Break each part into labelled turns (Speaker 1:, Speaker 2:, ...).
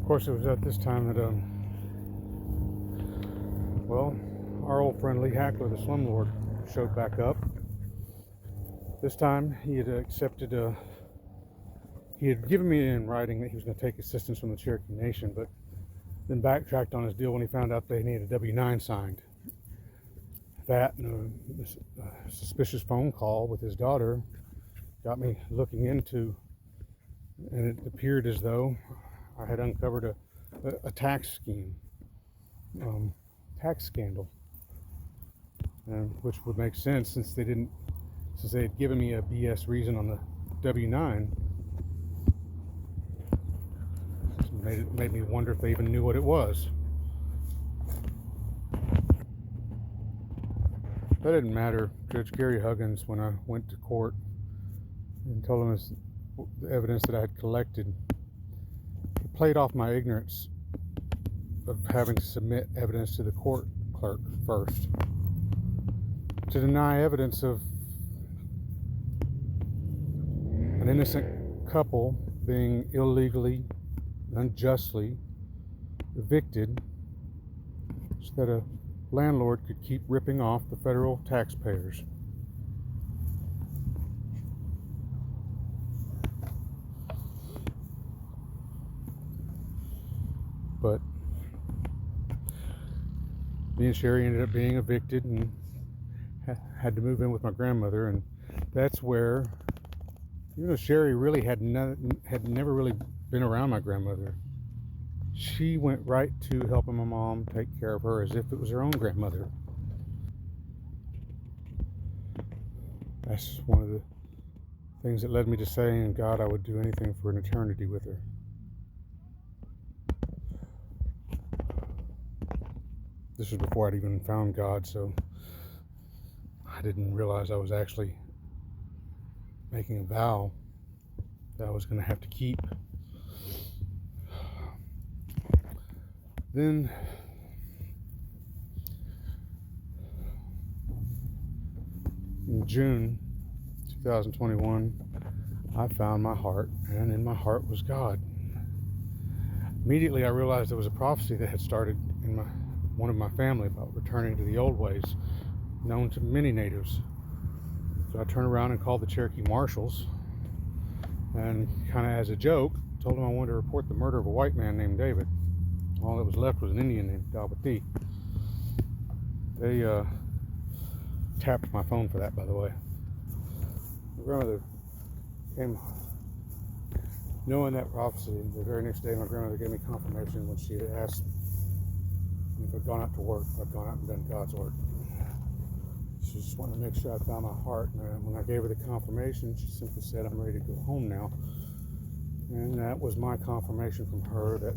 Speaker 1: Of course, it was at this time that, well, our old friend Lee Hackler, the slumlord, showed back up. This time, he had accepted, he had given me in writing that he was going to take assistance from the Cherokee Nation, but then backtracked on his deal when he found out they needed a W-9 signed. That and a suspicious phone call with his daughter got me looking into, and it appeared as though I had uncovered a tax scheme, tax scandal, and which would make sense since they had given me a BS reason on the W-9. It made me wonder if they even knew what it was. That didn't matter. Judge Gary Huggins, when I went to court and told him the evidence that I had collected, he played off my ignorance of having to submit evidence to the court clerk first, to deny evidence of an innocent couple being illegally, unjustly evicted so that a landlord could keep ripping off the federal taxpayers. But me and Sherry ended up being evicted and had to move in with my grandmother, and that's where, even though Sherry really had never really been around my grandmother, she went right to helping my mom take care of her as if it was her own grandmother. That's one of the things that led me to saying, God, I would do anything for an eternity with her. This was before I'd even found God, so I didn't realize I was actually making a vow that I was going to have to keep. Then in June 2021, I found my heart, and in my heart was God. Immediately I realized there was a prophecy that had started in one of my family about returning to the old ways known to many natives. So I turned around and called the Cherokee Marshals and, kind of as a joke, told them I wanted to report the murder of a white man named David. All that was left was an Indian named Dalbati. They tapped my phone for that, by the way. My grandmother came, knowing that prophecy, the very next day my grandmother gave me confirmation when she had asked me if I'd gone out to work, if I'd gone out and done God's work. She just wanted to make sure I found my heart, and when I gave her the confirmation, she simply said, I'm ready to go home now. And that was my confirmation from her that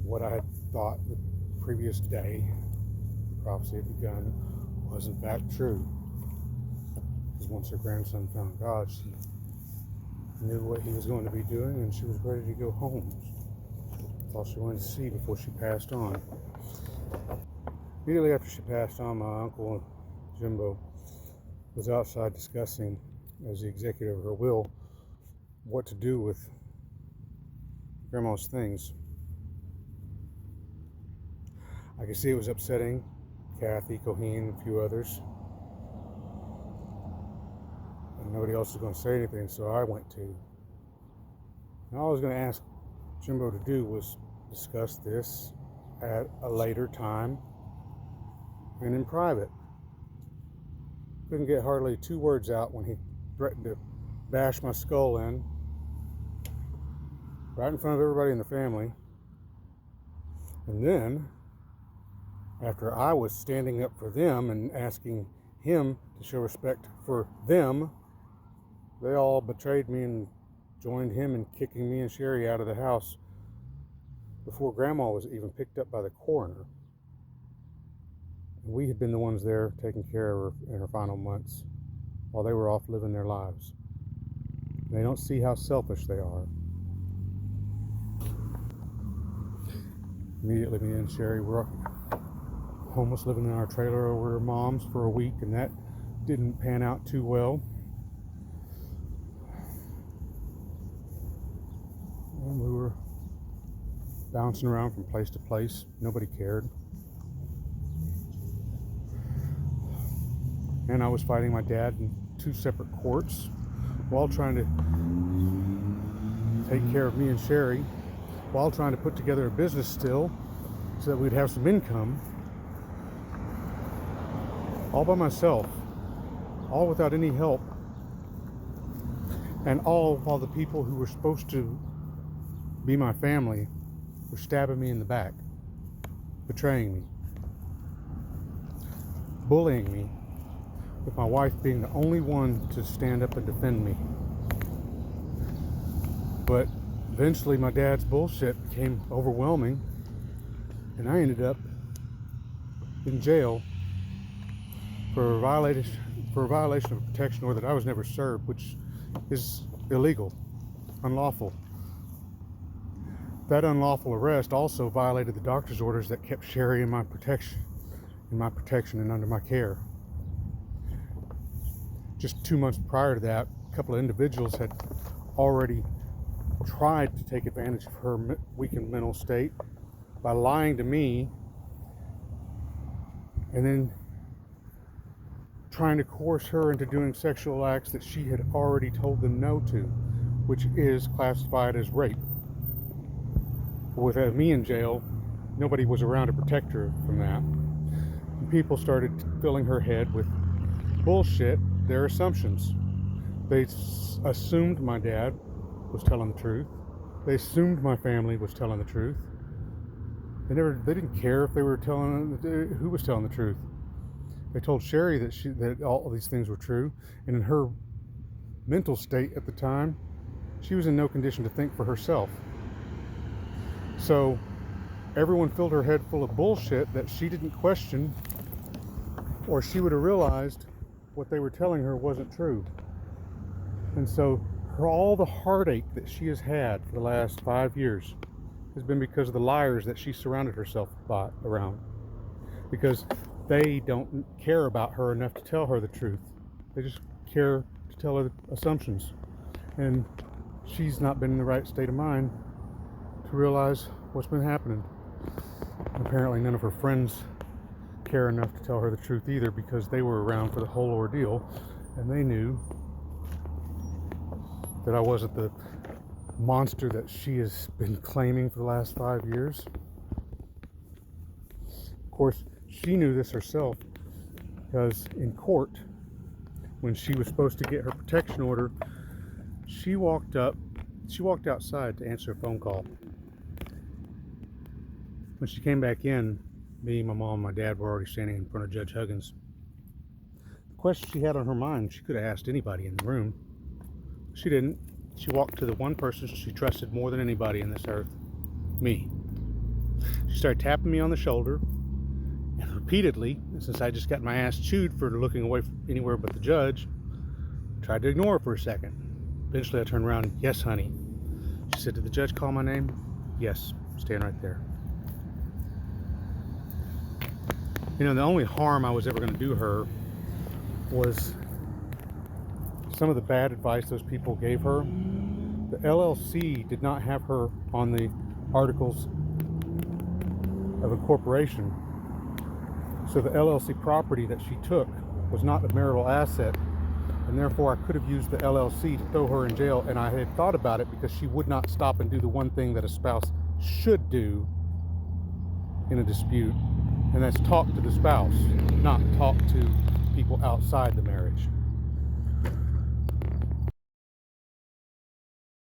Speaker 1: what I had thought the previous day, the prophecy had begun, was in fact true. Because once her grandson found God, she knew what he was going to be doing, and she was ready to go home. That's all she wanted to see before she passed on. Immediately after she passed on, my uncle Jimbo was outside discussing, as the executor of her will, what to do with Grandma's things. I could see it was upsetting Kathy, Coheen, a few others. And nobody else was going to say anything, so I went to. And all I was going to ask Jimbo to do was discuss this at a later time and in private. Couldn't get hardly 2 words out when he threatened to bash my skull in right in front of everybody in the family. And then, after I was standing up for them and asking him to show respect for them, they all betrayed me and joined him in kicking me and Sherry out of the house before Grandma was even picked up by the coroner. And we had been the ones there taking care of her in her final months while they were off living their lives. And they don't see how selfish they are. Immediately, me and Sherry were homeless, living in our trailer over her mom's for a week, and that didn't pan out too well. And we were bouncing around from place to place. Nobody cared. And I was fighting my dad in 2 separate courts while trying to take care of me and Sherry, while trying to put together a business still so that we'd have some income, all by myself, all without any help, and all while the people who were supposed to be my family were stabbing me in the back, betraying me, bullying me, with my wife being the only one to stand up and defend me. But eventually my dad's bullshit became overwhelming, and I ended up in jail for a violation of a protection order that I was never served, which is illegal, unlawful. That unlawful arrest also violated the doctor's orders that kept Sherry in my protection and under my care. Just 2 months prior to that, a couple of individuals had already tried to take advantage of her weakened mental state by lying to me and then trying to coerce her into doing sexual acts that she had already told them no to, which is classified as rape. With me in jail, nobody was around to protect her from that. And people started filling her head with bullshit, their assumptions. They assumed my dad was telling the truth. They assumed my family was telling the truth. They didn't care if they were telling who was telling the truth. They told Sherry that all these things were true, and in her mental state at the time, she was in no condition to think for herself. So everyone filled her head full of bullshit that she didn't question, or she would have realized what they were telling her wasn't true. And so all the heartache that she has had for the last 5 years has been because of the liars that she surrounded herself around. Because they don't care about her enough to tell her the truth. They just care to tell her the assumptions. And she's not been in the right state of mind to realize what's been happening. And apparently none of her friends care enough to tell her the truth either, because they were around for the whole ordeal and they knew that I wasn't the monster that she has been claiming for the last 5 years. Of course, she knew this herself, because in court, when she was supposed to get her protection order, she walked outside to answer a phone call. When she came back in, me, my mom, and my dad were already standing in front of Judge Huggins. The question she had on her mind, she could have asked anybody in the room. She didn't. She walked to the one person she trusted more than anybody in this earth, me. She started tapping me on the shoulder, and repeatedly, since I just got my ass chewed for looking away from anywhere but the judge, I tried to ignore her for a second. Eventually I turned around, "Yes, honey." She said, "Did the judge call my name?" "Yes, stand right there." You know, the only harm I was ever going to do her was some of the bad advice those people gave her. The LLC did not have her on the articles of incorporation. So the LLC property that she took was not a marital asset, and therefore I could have used the LLC to throw her in jail. And I had thought about it, because she would not stop and do the one thing that a spouse should do in a dispute, and that's talk to the spouse, not talk to people outside the marriage.